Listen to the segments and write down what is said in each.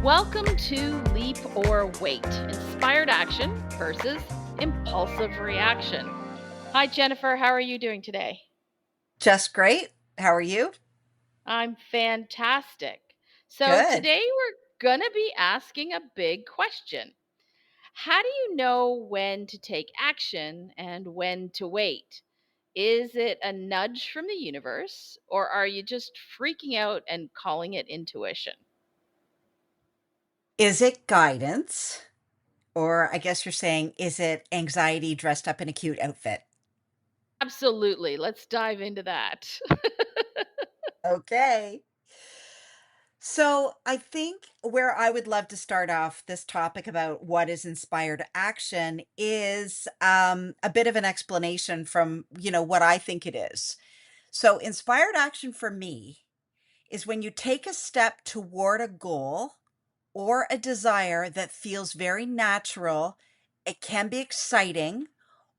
Welcome to Leap or Wait Inspired Action versus Impulsive Reaction. Hi, Jennifer. How are you doing today? Just great. How are you? I'm fantastic. So, Good. today we're going to be asking a big question. How do you know when to take action and when to wait? Is it a nudge from the universe, or are you just freaking out and calling it intuition? Is it guidance? Or I guess you're saying, is it anxiety dressed up in a cute outfit? Absolutely. Let's dive into that. Okay. So I think where I would love to start off this topic about what is inspired action is a bit of an explanation from, what I think it is. So inspired action for me is when you take a step toward a goal or a desire that feels very natural. It can be exciting,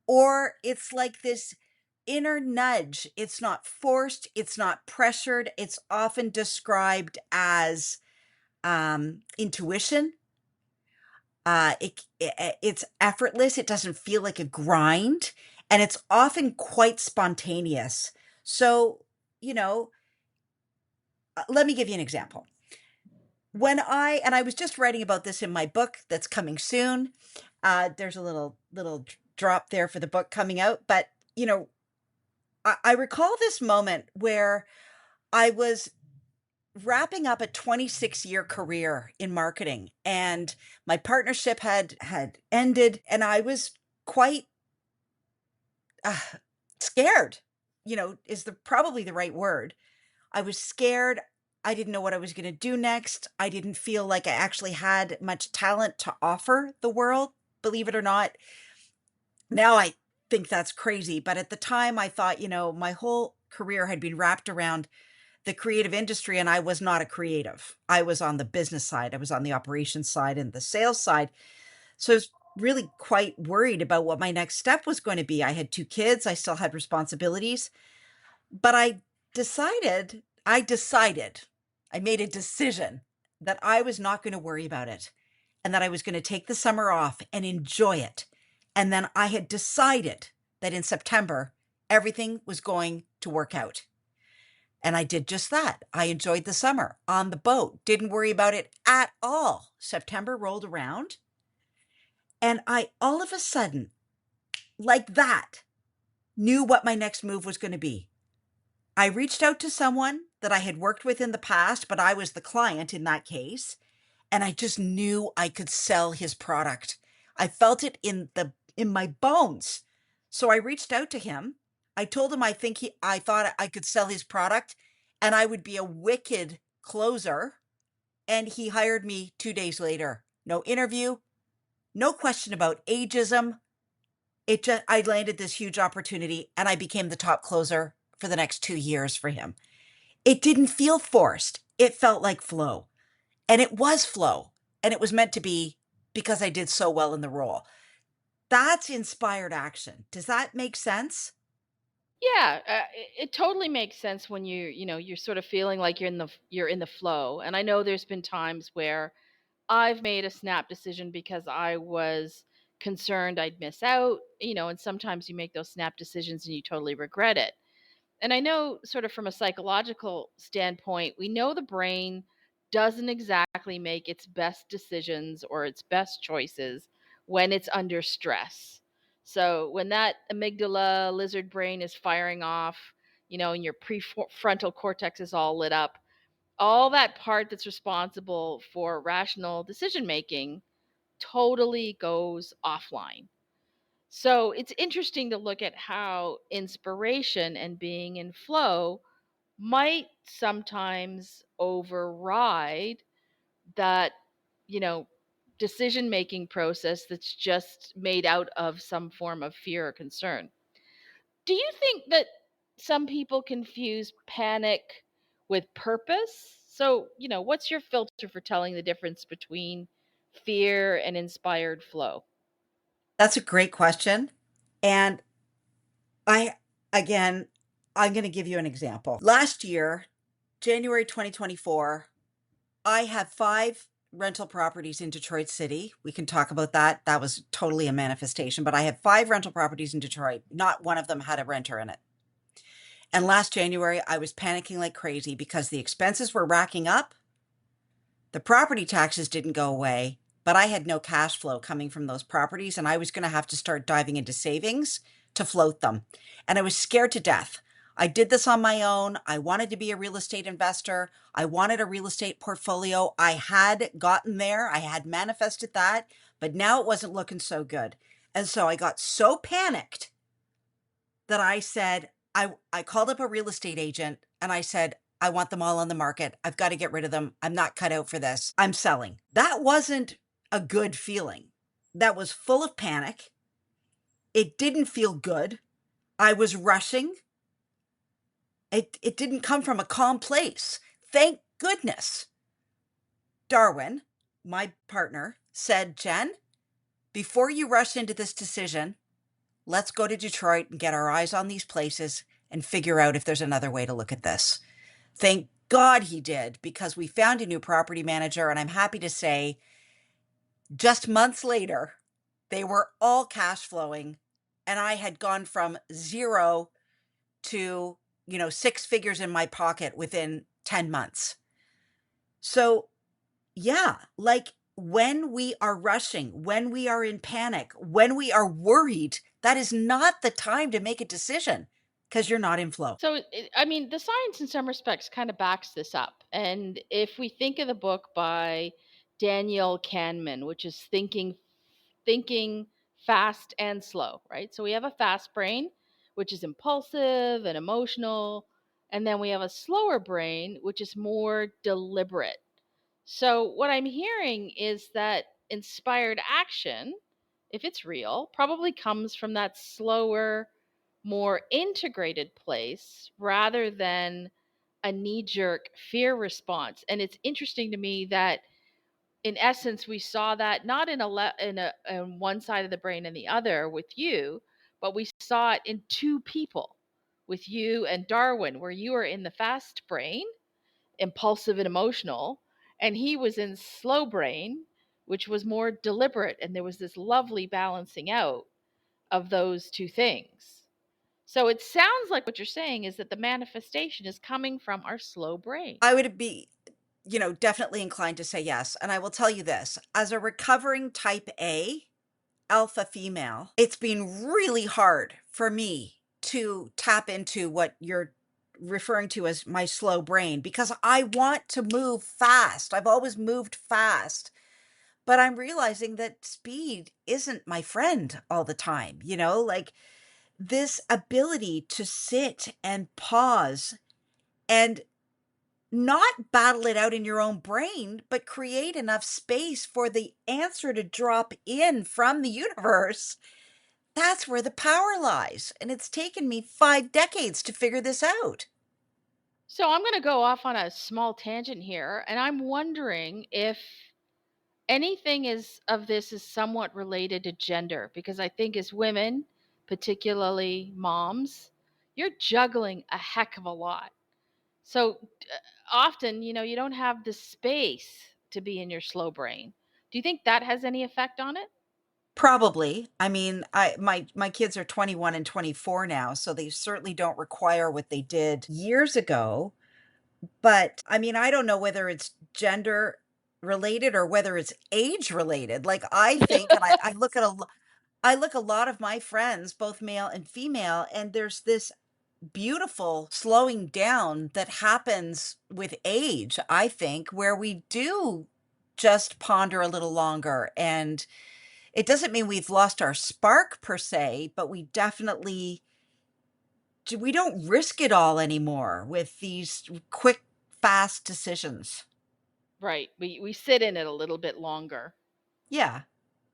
or it's like this inner nudge. It's not forced, it's not pressured. It's often described as intuition. It's effortless, it doesn't feel like a grind, and it's often quite spontaneous. So, you know, let me give you an example. And I was just writing about this in my book that's coming soon. There's a little drop there for the book coming out, but I recall this moment where I was wrapping up a 26-year career in marketing, and my partnership had ended, and I was quite uh, scared. Is the probably the right word. I was scared. I didn't know what I was going to do next. I didn't feel like I actually had much talent to offer the world, believe it or not. Now I think that's crazy. But at the time, I thought, my whole career had been wrapped around the creative industry, and I was not a creative. I was on the business side, I was on the operations side and the sales side. So I was really quite worried about what my next step was going to be. I had two kids, I still had responsibilities. But I decided, I made a decision that I was not going to worry about it and that I was going to take the summer off and enjoy it. And then I had decided that in September, everything was going to work out. And I did just that. I enjoyed the summer on the boat, didn't worry about it at all. September rolled around, and I all of a sudden, like that, knew what my next move was going to be. I reached out to someone that I had worked with in the past, but I was the client in that case, and I just knew I could sell his product. I felt it in my bones. So I reached out to him. I told him I thought I could sell his product and I would be a wicked closer, and he hired me 2 days later. No interview, no question about ageism. I landed this huge opportunity and I became the top closer for the next 2 years for him. It didn't feel forced. It felt like flow. And it was flow. And it was meant to be because I did so well in the role. That's inspired action. Does that make sense? Yeah, it totally makes sense when you're sort of feeling like you're in the flow. And I know there's been times where I've made a snap decision because I was concerned I'd miss out, and sometimes you make those snap decisions and you totally regret it. And I know, sort of from a psychological standpoint, we know the brain doesn't exactly make its best decisions or its best choices when it's under stress. So when that amygdala lizard brain is firing off, and your prefrontal cortex is all lit up, all that part that's responsible for rational decision making totally goes offline. So it's interesting to look at how inspiration and being in flow might sometimes override that, you know, decision making process that's just made out of some form of fear or concern. Do you think that some people confuse panic with purpose? So, what's your filter for telling the difference between fear and inspired flow? That's a great question. And I, again, I'm going to give you an example. Last year, January 2024, I have 5 rental properties in Detroit City. We can talk about that. That was totally a manifestation, but I have 5 rental properties in Detroit. Not one of them had a renter in it. And last January, I was panicking like crazy because the expenses were racking up. The property taxes didn't go away, but I had no cash flow coming from those properties, and I was going to have to start diving into savings to float them. And I was scared to death. I did this on my own. I wanted to be a real estate investor. I wanted a real estate portfolio. I had gotten there, I had manifested that, but now it wasn't looking so good. And so I got so panicked that I said, I called up a real estate agent and I said, I want them all on the market. I've got to get rid of them. I'm not cut out for this. I'm selling. That wasn't a good feeling. That was full of panic. It didn't feel good. I was rushing. It didn't come from a calm place. Thank goodness. Darwin, my partner, said, Jen, before you rush into this decision, let's go to Detroit and get our eyes on these places and figure out if there's another way to look at this. Thank God he did, because we found a new property manager, and I'm happy to say just months later, they were all cash flowing, and I had gone from zero to, 6 figures in my pocket within 10 months. So, yeah, like when we are rushing, when we are in panic, when we are worried, that is not the time to make a decision because you're not in flow. So, I mean, the science in some respects kind of backs this up. And if we think of the book by Daniel Kahneman, which is thinking fast and slow, right? So we have a fast brain, which is impulsive and emotional, and then we have a slower brain, which is more deliberate. So what I'm hearing is that inspired action, if it's real, probably comes from that slower, more integrated place rather than a knee jerk fear response. And it's interesting to me that in essence we saw that not in in one side of the brain and the other with you, but we saw it in two people, with you and Darwin, where you were in the fast brain, impulsive and emotional, and he was in slow brain, which was more deliberate, and there was this lovely balancing out of those two things. So it sounds like what you're saying is that the manifestation is coming from our slow brain. I would be, definitely inclined to say yes. And I will tell you this, as a recovering type A alpha female, it's been really hard for me to tap into what you're referring to as my slow brain because I want to move fast. I've always moved fast, but I'm realizing that speed isn't my friend all the time, like this ability to sit and pause and not battle it out in your own brain, but create enough space for the answer to drop in from the universe. That's where the power lies. And it's taken me 5 decades to figure this out. So I'm going to go off on a small tangent here, and I'm wondering if anything is of this is somewhat related to gender, because I think as women, particularly moms, you're juggling a heck of a lot. So often, you don't have the space to be in your slow brain. Do you think that has any effect on it? Probably. I mean, my kids are 21 and 24 now, so they certainly don't require what they did years ago. But I mean, I don't know whether it's gender related or whether it's age related. Like I think, and I look at I look a lot of my friends, both male and female, and there's this beautiful slowing down that happens with age, I think, where we do just ponder a little longer. And it doesn't mean we've lost our spark per se, but we don't risk it all anymore with these quick, fast decisions. Right. We sit in it a little bit longer. Yeah.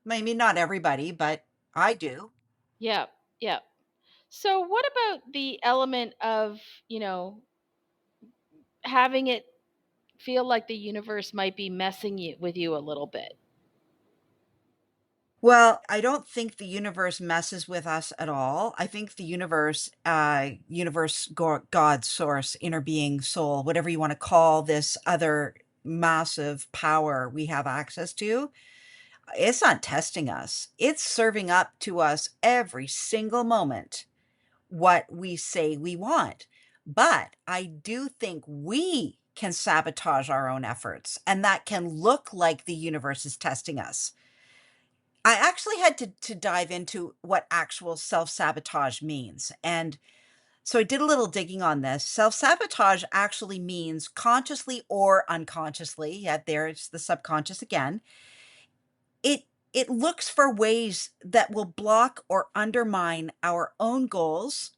I mean, not everybody, but I do. Yep. Yep. So what about the element of, you know, having it feel like the universe might be messing with you a little bit? Well, I don't think the universe messes with us at all. I think the universe, God, source, inner being, soul, whatever you want to call this other massive power we have access to, it's not testing us. It's serving up to us every single moment what we say we want. But I do think we can sabotage our own efforts, and that can look like the universe is testing us. I actually had to dive into what actual self sabotage means. And so I did a little digging on this. Self sabotage actually means consciously or unconsciously. Yeah, there's the subconscious again. It it looks for ways that will block or undermine our own goals,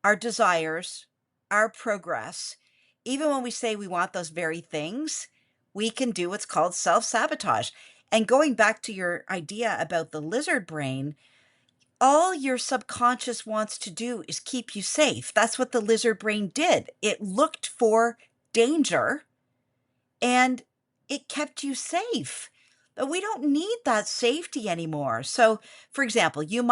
our desires, our progress. Even when we say we want those very things, we can do what's called self sabotage. And going back to your idea about the lizard brain, all your subconscious wants to do is keep you safe. That's what the lizard brain did. It looked for danger and it kept you safe. But we don't need that safety anymore. So, for example, you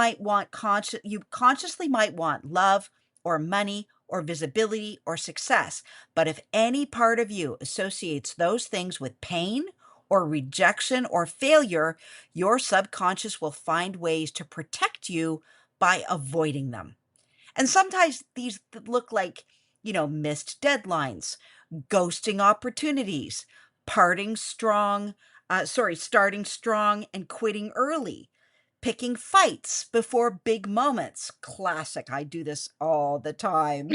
consciously might want love or money or visibility or success. But if any part of you associates those things with pain or rejection or failure, your subconscious will find ways to protect you by avoiding them. And sometimes these look like, missed deadlines, ghosting opportunities, starting strong and quitting early, picking fights before big moments. Classic. I do this all the time.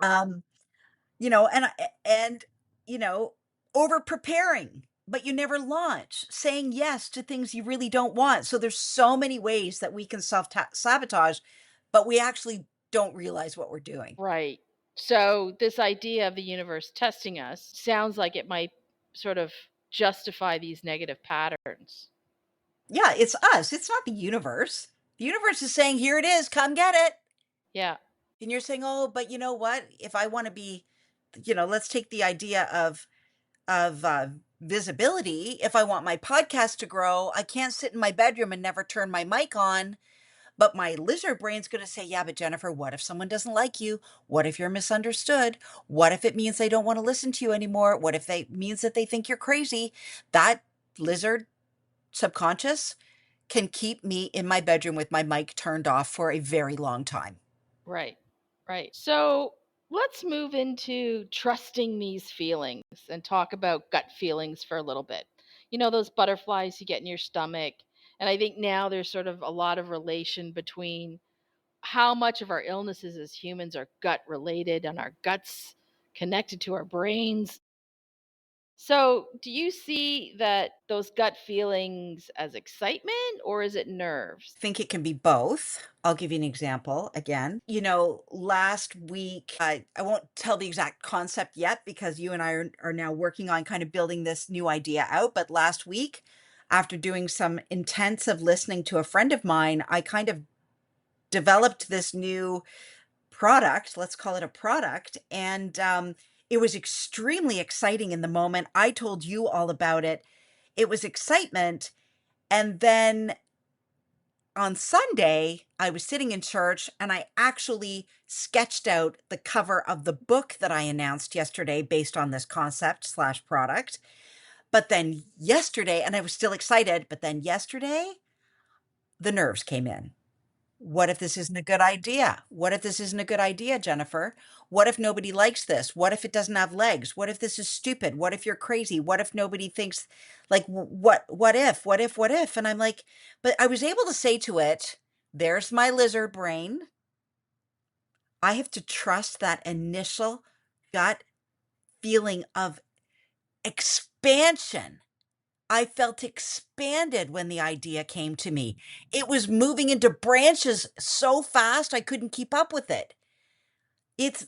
Um, you know, and and you know, over preparing, but you never launch, saying yes to things you really don't want. So there's so many ways that we can self sabotage, but we actually don't realize what we're doing. Right. So this idea of the universe testing us sounds like it might sort of justify these negative patterns. Yeah, it's us. It's not the universe. The universe is saying, "Here it is, come get it." Yeah. And you're saying, "Oh, but you know what? If I want to be, let's take the idea of visibility. If I want my podcast to grow, I can't sit in my bedroom and never turn my mic on. But my lizard brain's going to say, yeah, but Jennifer, what if someone doesn't like you? What if you're misunderstood? What if it means they don't want to listen to you anymore? What if they means that they think you're crazy?" That lizard subconscious can keep me in my bedroom with my mic turned off for a very long time. Right. Right. So let's move into trusting these feelings and talk about gut feelings for a little bit. You know, those butterflies you get in your stomach. And I think now there's sort of a lot of relation between how much of our illnesses as humans are gut related and our guts connected to our brains. So, do you see that those gut feelings as excitement or is it nerves? Think it can be both. I'll give you an example again. Last week, I won't tell the exact concept yet because you and I are now working on kind of building this new idea out. But last week, after doing some intensive listening to a friend of mine, I kind of developed this new product. Let's call it a product. And it was extremely exciting in the moment. I told you all about it. It was excitement. And then on Sunday, I was sitting in church and I actually sketched out the cover of the book that I announced yesterday based on this concept slash product. But then yesterday, and I was still excited, but then yesterday, the nerves came in. What if this isn't a good idea? What if this isn't a good idea, Jennifer? What if nobody likes this? What if it doesn't have legs? What if this is stupid? What if you're crazy? What if nobody thinks like what if? And I'm like, but I was able to say to it, there's my lizard brain. I have to trust that initial gut feeling of expansion. I felt expanded when the idea came to me. It was moving into branches so fast I couldn't keep up with it. It's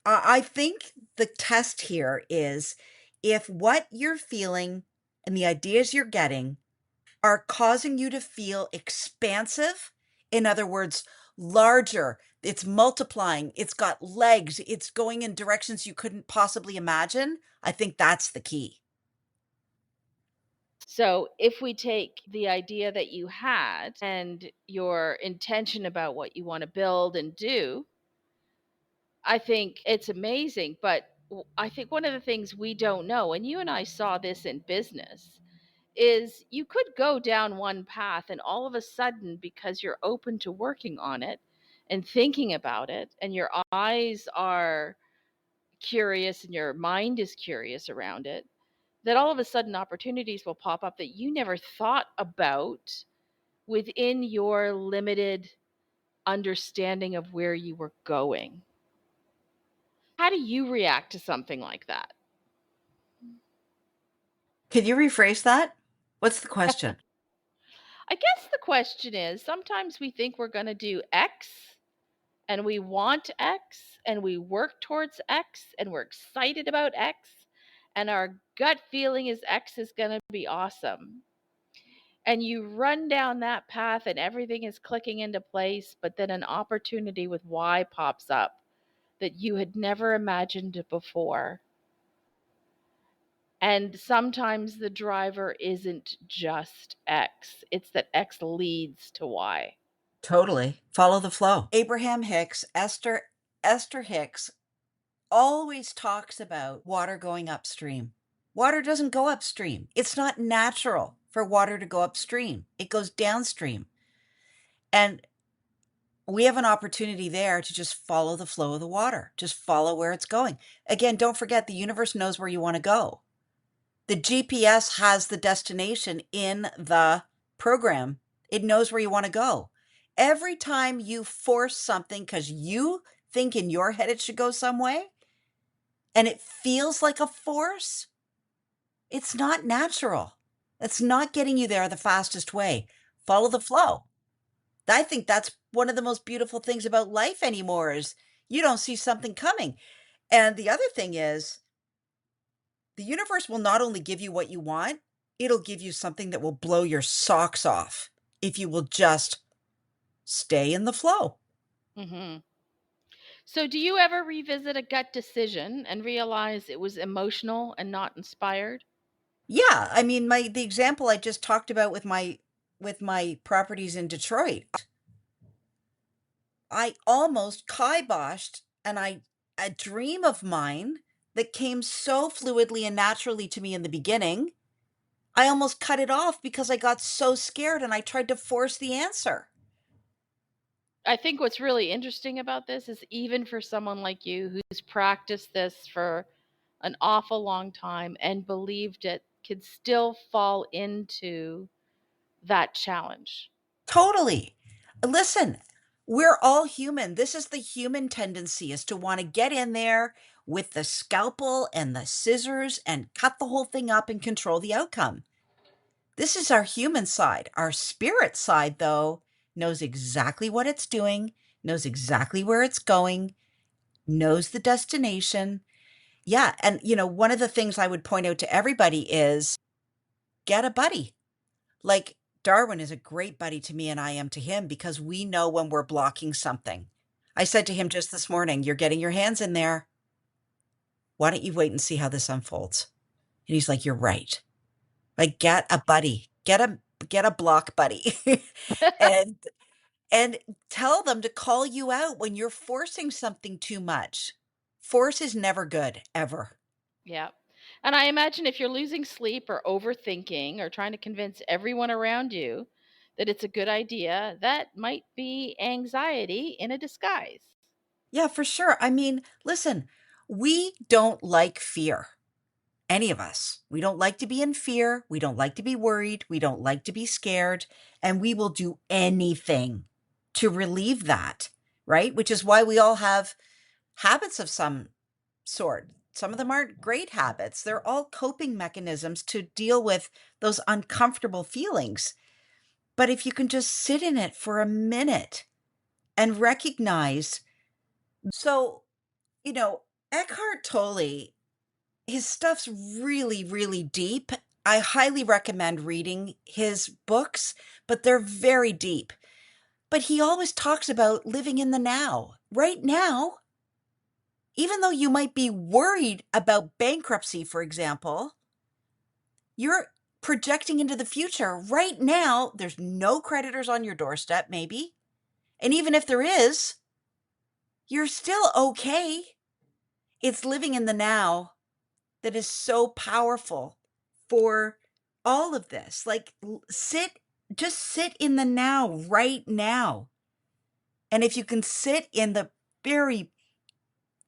I think the test here is if what you're feeling and the ideas you're getting are causing you to feel expansive, in other words, larger, it's multiplying, it's got legs, it's going in directions you couldn't possibly imagine, I think that's the key. So, if we take the idea that you had and your intention about what you want to build and do, I think it's amazing. But I think one of the things we don't know, and you and I saw this in business, is you could go down one path and all of a sudden, because you're open to working on it and thinking about it, and your eyes are curious and your mind is curious around it, that all of a sudden opportunities will pop up that you never thought about within your limited understanding of where you were going. How do you react to something like that? Could you rephrase that? What's the question? I guess the question is, sometimes we think we're going to do X and we want X and we work towards X and we're excited about X and our gut feeling is X is going to be awesome. And you run down that path and everything is clicking into place, but then an opportunity with Y pops up that you had never imagined before. And sometimes the driver isn't just X, it's that X leads to Y. Totally. Follow the flow. Abraham Hicks, Esther Hicks always talks about water going upstream. Water doesn't go upstream. It's not natural for water to go upstream. It goes downstream. And we have an opportunity there to just follow the flow of the water, just follow where it's going. Again, don't forget the universe knows where you want to go. The GPS has the destination in the program. It knows where you want to go. Every time you force something because you think in your head it should go some way and it feels like a force, it's not natural. It's not getting you there the fastest way. Follow the flow. I think that's one of the most beautiful things about life anymore is you don't see something coming. And the other thing is the universe will not only give you what you want, it'll give you something that will blow your socks off if you will just stay in the flow. Hmm. So, do you ever revisit a gut decision and realize it was emotional and not inspired? Yeah, I mean the example I just talked about with my properties in Detroit. I almost kiboshed and I a dream of mine that came so fluidly and naturally to me in the beginning. I almost cut it off because I got so scared and I tried to force the answer. I think what's really interesting about this is, even for someone like you who's practiced this for an awful long time and believed it, could still fall into that challenge. Totally. Listen, we're all human. This is the human tendency is to want to get in there with the scalpel and the scissors and cut the whole thing up and control the outcome. This is our human side. Our spirit side, though, knows exactly what it's doing, knows exactly where it's going, knows the destination. Yeah. And, one of the things I would point out to everybody is get a buddy. Like Darwin is a great buddy to me and I am to him because we know when we're blocking something. I said to him just this morning, "You're getting your hands in there. Why don't you wait and see how this unfolds?" And he's like, "You're right. Like get a buddy. Get a block buddy." and and tell them to call you out when you're forcing something too much. Force is never good ever. Yeah. And I imagine if you're losing sleep or overthinking or trying to convince everyone around you that it's a good idea, that might be anxiety in a disguise. Yeah, for sure. I mean, listen, we don't like fear. Any of us. We don't like to be in fear. We don't like to be worried. We don't like to be scared. And we will do anything to relieve that, right? Which is why we all have habits of some sort. Some of them aren't great habits. They're all coping mechanisms to deal with those uncomfortable feelings. But if you can just sit in it for a minute and recognize. So, you know, Eckhart Tolle, his stuff's really, really deep. I highly recommend reading his books, but they're very deep. But he always talks about living in the now. Right now, even though you might be worried about bankruptcy, for example, you're projecting into the future. Right now, there's no creditors on your doorstep, maybe. And even if there is, you're still okay. It's living in the now that is so powerful for all of this. Like, just sit in the now, right now. And if you can sit in the very,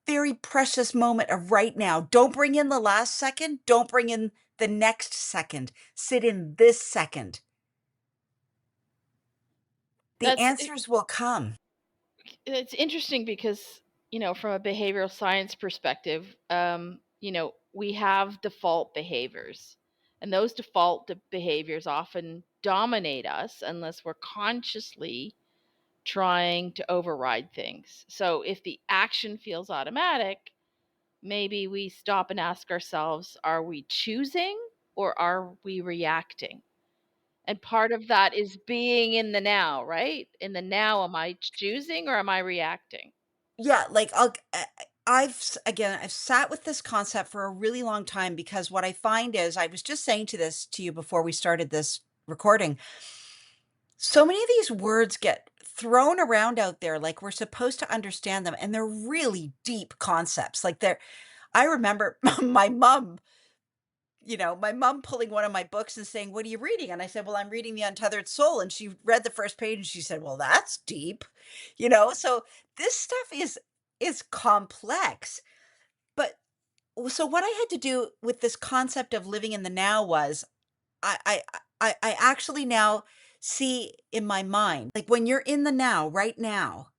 very precious moment of right now, don't bring in the last second, don't bring in the next second, sit in this second. The That's answers will come. it's interesting because, from a behavioral science perspective, we have default behaviors, and those behaviors often dominate us unless we're consciously trying to override things. So if the action feels automatic, maybe we stop and ask ourselves, are we choosing or are we reacting? And part of that is being in the now, right? In the now, am I choosing or am I reacting? Yeah, like again, I've sat with this concept for a really long time because what I find is I was just saying to this to you before we started this recording. So many of these words get thrown around out there like we're supposed to understand them, and they're really deep concepts. Like they're I remember my mom, my mom pulling one of my books and saying, "What are you reading?" And I said, "Well, I'm reading The Untethered Soul." And she read the first page and she said, "Well, that's deep." So this stuff is complex. But so what I had to do with this concept of living in the now was I actually now see in my mind, like when you're in the now, right now,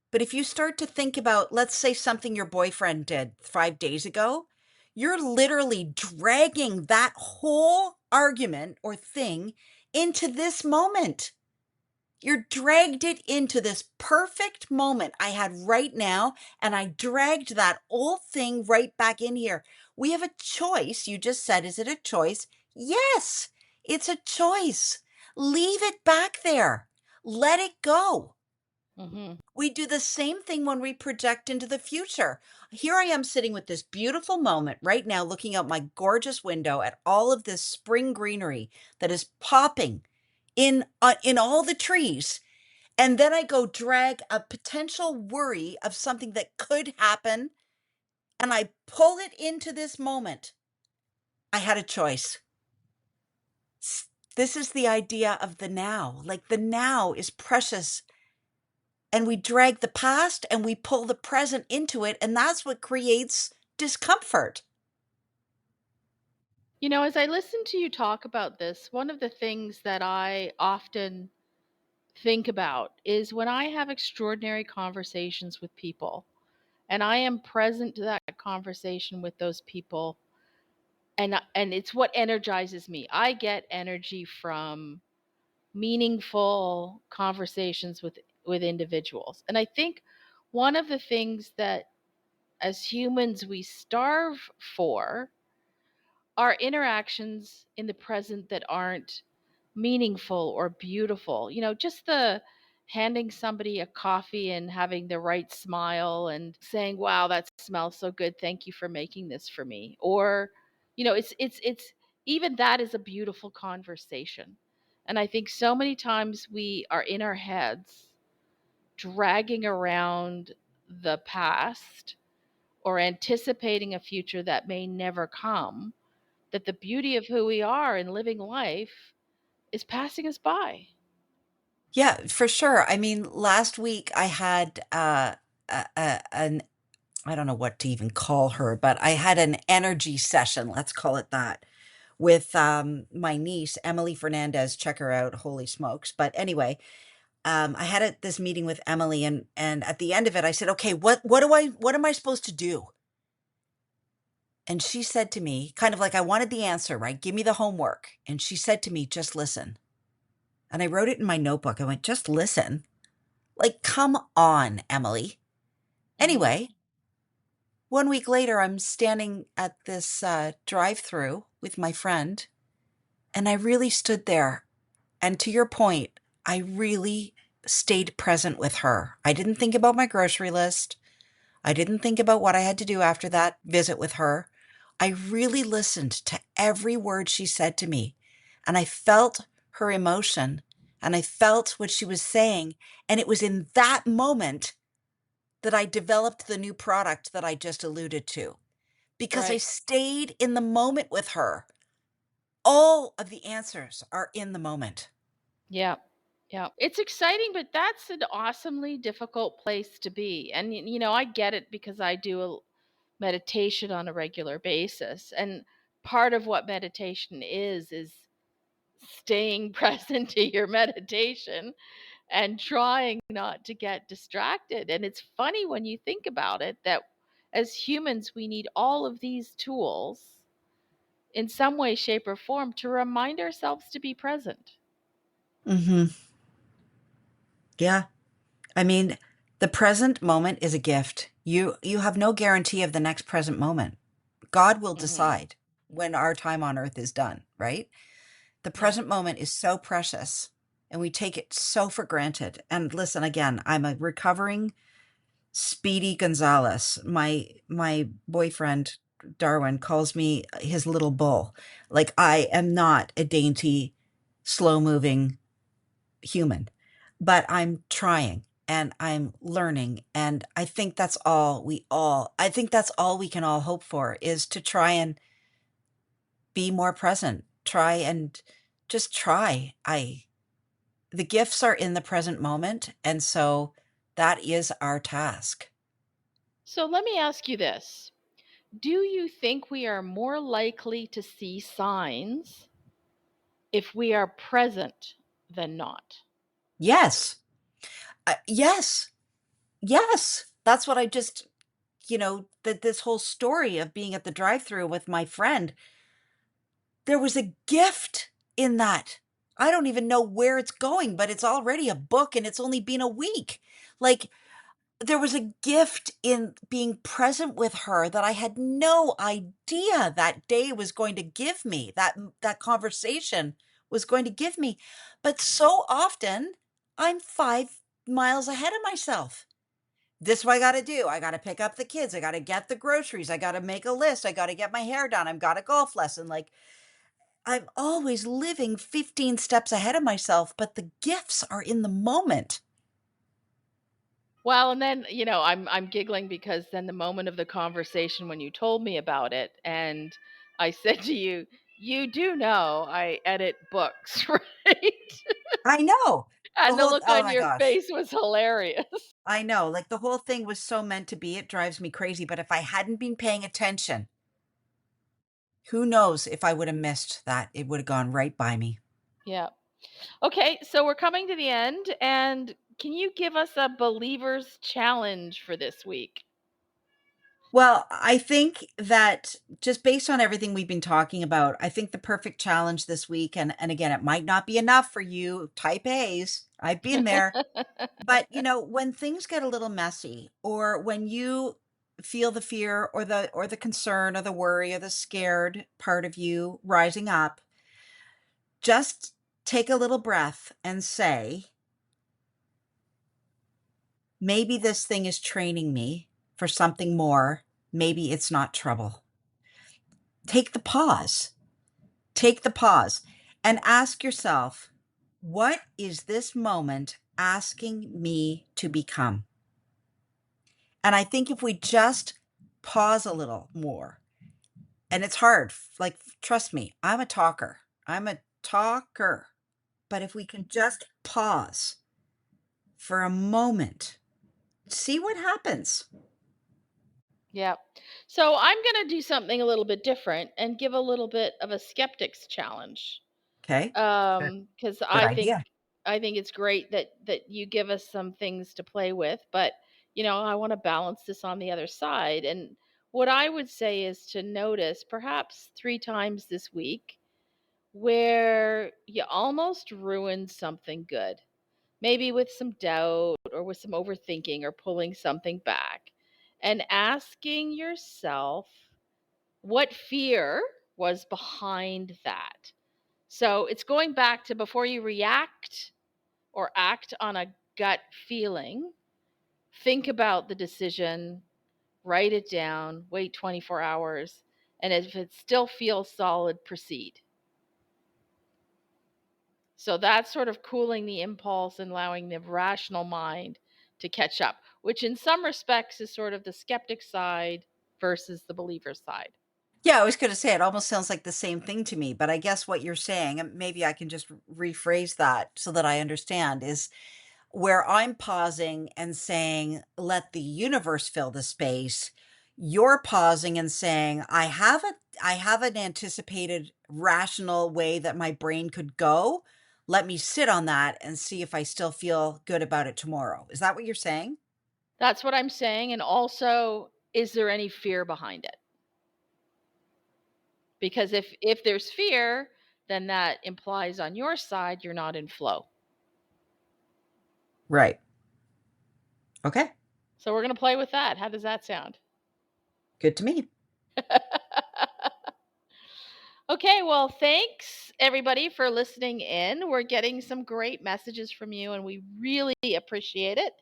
but if you start to think about, let's say something your boyfriend did 5 days ago, you're literally dragging that whole argument or thing into this moment. You're dragged it into this perfect moment I had right now, and I dragged that old thing right back in here. We have a choice. You just said, is it a choice? Yes, it's a choice. Leave it back there. Let it go. Mhm. We do the same thing when we project into the future. Here I am sitting with this beautiful moment right now, looking out my gorgeous window at all of this spring greenery that is popping in all the trees. And then I go drag a potential worry of something that could happen and I pull it into this moment. I had a choice. This is the idea of the now. Like the now is precious, and we drag the past and we pull the present into it, and that's what creates discomfort. As I listen to you talk about this, one of the things that I often think about is when I have extraordinary conversations with people and I am present to that conversation with those people, and it's what energizes me. I get energy from meaningful conversations with individuals. And I think one of the things that as humans we starve for are interactions in the present that aren't meaningful or beautiful. Just the handing somebody a coffee and having the right smile and saying, "Wow, that smells so good. Thank you for making this for me." Or, it's even that is a beautiful conversation. And I think so many times we are in our heads dragging around the past or anticipating a future that may never come, that the beauty of who we are and living life is passing us by. Yeah, for sure. I mean, last week I had an I don't know what to even call her, but I had an energy session, let's call it that, with my niece, Emily Fernandez. Check her out. Holy smokes. But anyway, I had this meeting with Emily, and at the end of it, I said, okay, what am I supposed to do? And she said to me, kind of like I wanted the answer, right? Give me the homework. And she said to me, just listen. And I wrote it in my notebook. I went, just listen. Like, come on, Emily. Mhm. Anyway, 1 week later, I'm standing at this drive through with my friend, and I really stood there. And to your point, I really stayed present with her. I didn't think about my grocery list. I didn't think about what I had to do after that visit with her. I really listened to every word she said to me, and I felt her emotion, and I felt what she was saying. And it was in that moment that I developed the new product that I just alluded to because I Right. stayed in the moment with her. All of the answers are in the moment. Yeah. Yeah. It's exciting, but that's an awesomely difficult place to be. And, I get it because I do a meditation on a regular basis. And part of what meditation is staying present to your meditation and trying not to get distracted. And it's funny when you think about it that as humans, we need all of these tools in some way, shape, or form to remind ourselves to be present. Mhm. Yeah. I mean, the present moment is a gift. You have no guarantee of the next present moment. God will Hmm. decide when our time on earth is done, right? The Yeah. present moment is so precious and we take it so for granted. And listen, again, I'm a recovering Speedy Gonzalez. My boyfriend Darwin calls me his little bull. Like I am not a dainty, slow-moving human, but I'm trying and I'm learning. And I think that's all we can all hope for is to try and be more present. Try and just try. The gifts are in the present moment. And so that is our task. So let me ask you this. Do you think we are more likely to see signs if we are present than not? Yes. Yes. Yes. That's what I just, that this whole story of being at the drive-through with my friend, there was a gift in that. I don't even know where it's going, but it's already a book and it's only been a week. Like there was a gift in being present with her that I had no idea that day was going to give me, that conversation was going to give me. But so often I'm 5 miles ahead of myself. This is what I gotta do. I gotta pick up the kids. I gotta get the groceries. I gotta make a list. I gotta get my hair done. I've got a golf lesson. Like I'm always living 15 steps ahead of myself, but the gifts are in the moment. Well, and then, I'm giggling because then the moment of the conversation when you told me about it and I said to you, "You do know I edit books, right?" I know. The And the whole look oh on my your gosh. face was hilarious. I know. Like the whole thing was so meant to be. It drives me crazy. But if I hadn't been paying attention, who knows if I would have missed that? It would have gone right by me. Yeah. Okay, so we're coming to the end and can you give us a believer's challenge for this week? Well, I think that just based on everything we've been talking about, I think the perfect challenge this week, and again, it might not be enough for you type A's. I've been there. But, when things get a little messy or when you feel the fear or the concern or the worry or the scared part of you rising up, just take a little breath and say, maybe this thing is training me for something more. Maybe it's not trouble. Take the pause. Take the pause and ask yourself, what is this moment asking me to become? And I think if we just pause a little more, and it's hard, like, trust me, I'm a talker. I'm a talker. But if we can just pause for a moment, see what happens. Yeah. So I'm going to do something a little bit different and give a little bit of a skeptic's challenge. Okay. Good, Cuz good I think idea. it's great that you give us some things to play with, but I want to balance this on the other side. And what I would say is to notice perhaps 3 times this week where you almost ruined something good. Maybe with some doubt or with some overthinking or pulling something back. And asking yourself what fear was behind that. So it's going back to before you react or act on a gut feeling, think about the decision, write it down, wait 24 hours, and if it still feels solid, proceed. So that's sort of cooling the impulse and allowing the rational mind to catch up, which in some respects is sort of the skeptic side versus the believer side. Yeah, I was going to say it almost sounds like the same thing to me, but I guess what you're saying, and maybe I can just rephrase that so that I understand, is where I'm pausing and saying, let the universe fill the space. You're pausing and saying, I have an anticipated rational way that my brain could go. Let me sit on that and see if I still feel good about it tomorrow. Is that what you're saying? That's what I'm saying. And also, is there any fear behind it? Because if there's fear, then that implies on your side you're not in flow. Right. Okay. So we're going to play with that. How does that sound? Good to me. Okay, well, thanks everybody for listening in. We're getting some great messages from you, and we really appreciate it.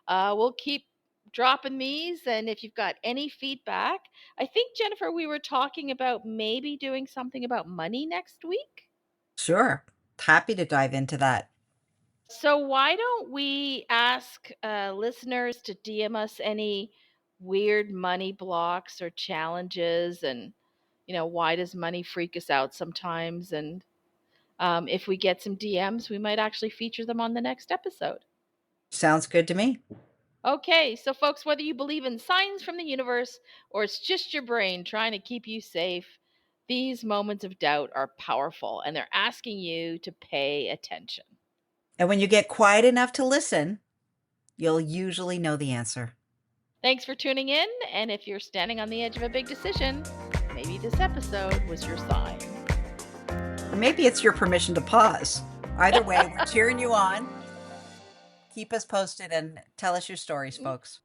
We'll keep dropping these, and if you've got any feedback, I think, Jennifer, we were talking about maybe doing something about money next week. Sure. Happy to dive into that. So, why don't we ask listeners to DM us any weird money blocks or challenges? And, why does money freak us out sometimes? And if we get some DMs, we might actually feature them on the next episode. Sounds good to me. Okay, so folks, whether you believe in signs from the universe or it's just your brain trying to keep you safe, these moments of doubt are powerful and they're asking you to pay attention. And when you get quiet enough to listen, you'll usually know the answer. Thanks for tuning in, and if you're standing on the edge of a big decision, maybe this episode was your sign. Or maybe it's your permission to pause. Either way, we're cheering you on. Keep us posted and tell us your stories, folks.